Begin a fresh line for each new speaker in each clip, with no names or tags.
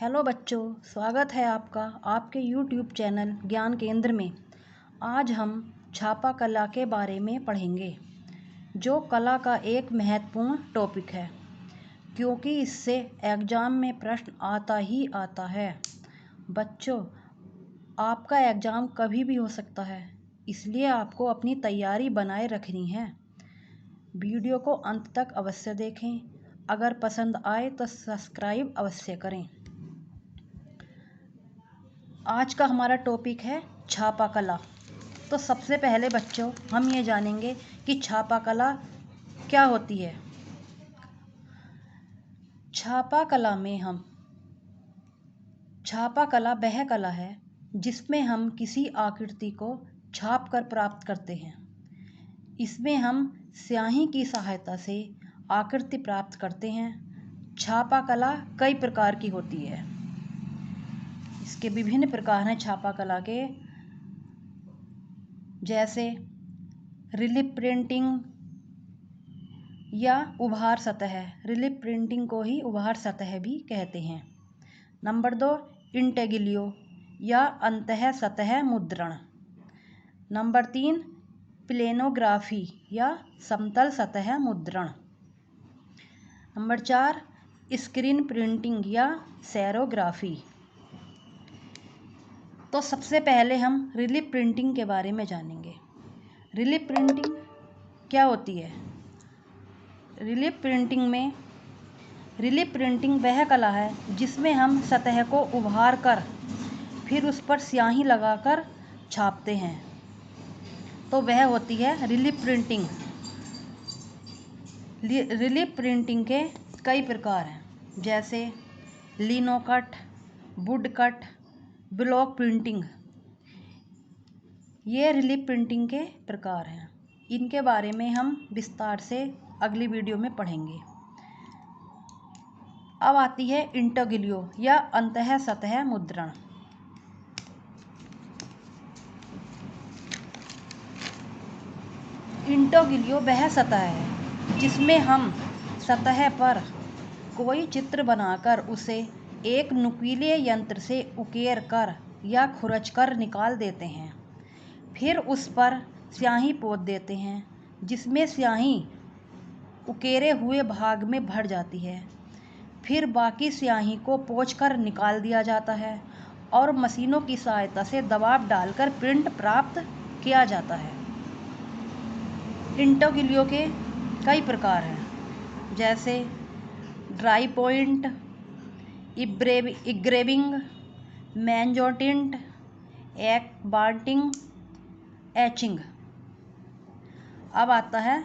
Hello बच्चों, स्वागत है आपका आपके YouTube चैनल ज्ञान केंद्र में। आज हम छापा कला के बारे में पढ़ेंगे, जो कला का एक महत्वपूर्ण टॉपिक है, क्योंकि इससे एग्ज़ाम में प्रश्न आता ही आता है। बच्चों, आपका एग्ज़ाम कभी भी हो सकता है, इसलिए आपको अपनी तैयारी बनाए रखनी है। वीडियो को अंत तक अवश्य देखें। अगर पसंद आए तो सब्सक्राइब अवश्य करें। आज का हमारा टॉपिक है छापा कला। तो सबसे पहले बच्चों हम ये जानेंगे कि छापा कला क्या होती है। छापा कला वह कला है जिसमें हम किसी आकृति को छाप कर प्राप्त करते हैं। इसमें हम स्याही की सहायता से आकृति प्राप्त करते हैं। छापा कला कई प्रकार की होती है। इसके विभिन्न प्रकार हैं छापा कला के, जैसे रिलीफ प्रिंटिंग या उभार सतह। रिलीफ प्रिंटिंग को ही उभार सतह भी कहते हैं। नंबर 2, इंटेग्लियो या अंतः सतह मुद्रण। नंबर 3, प्लेनोग्राफी या समतल सतह मुद्रण। नंबर 4, स्क्रीन प्रिंटिंग या सेरोग्राफी। तो सबसे पहले हम रिलीफ प्रिंटिंग के बारे में जानेंगे। रिलीफ प्रिंटिंग क्या होती है? रिलीफ प्रिंटिंग वह कला है जिसमें हम सतह को उभार कर फिर उस पर स्याही लगाकर छापते हैं, तो वह होती है रिलीफ प्रिंटिंग। रिलीफ प्रिंटिंग के कई प्रकार हैं, जैसे लिनो cut, would cut, block printing. ये रिलीफ प्रिंटिंग के प्रकार हैं। इनके बारे में हम विस्तार से अगली वीडियो में पढ़ेंगे। अब आती है इंटेग्लियो या अंतः सतह मुद्रण। इंटेग्लियो वह सतह है जिसमें हम सतह पर कोई चित्र बनाकर उसे एक नुकीले यंत्र से उकेर कर या खुरच कर निकाल देते हैं। फिर उस पर स्याही पोत देते हैं, जिसमें स्याही उकेरे हुए भाग में भर जाती है। फिर बाकी स्याही को पोंछकर निकाल दिया जाता है और मशीनों की सहायता से दबाव डालकर प्रिंट प्राप्त किया जाता है। इंटेग्लियो के कई प्रकार हैं, जैसे dry point, engraving, मैंजोटिंट, barter, etching. अब आता है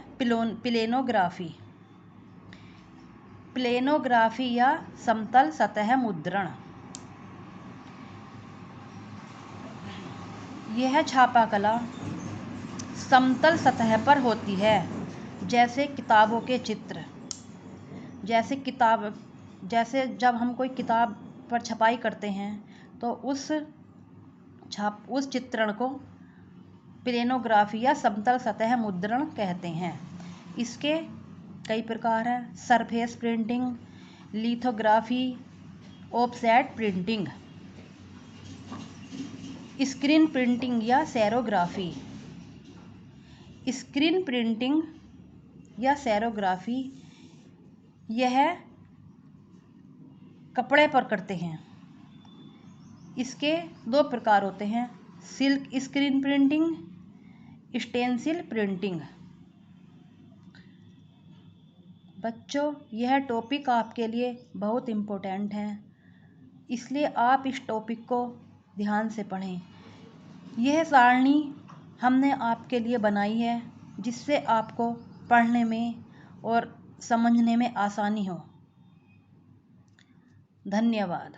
प्लेनोग्राफी या समतल सतह मुद्रण। यह छापा कला समतल सतह पर होती है, जैसे किताबों के चित्र। जैसे जब हम कोई किताब पर छपाई करते हैं तो उस चित्रण को प्लेनोग्राफी या समतल सतह मुद्रण कहते हैं। इसके कई प्रकार हैं, surface printing, lithography, offset printing, screen printing या सेरोग्राफी। स्क्रीन प्रिंटिंग या सेरोग्राफी यह कपड़े पर करते हैं। इसके 2 प्रकार होते हैं, silk screen printing, stencil printing. बच्चों, यह टॉपिक आपके लिए बहुत इम्पोर्टेंट है, इसलिए आप इस टॉपिक को ध्यान से पढ़ें। यह सारणी हमने आपके लिए बनाई है, जिससे आपको पढ़ने में और समझने में आसानी हो। धन्यवाद।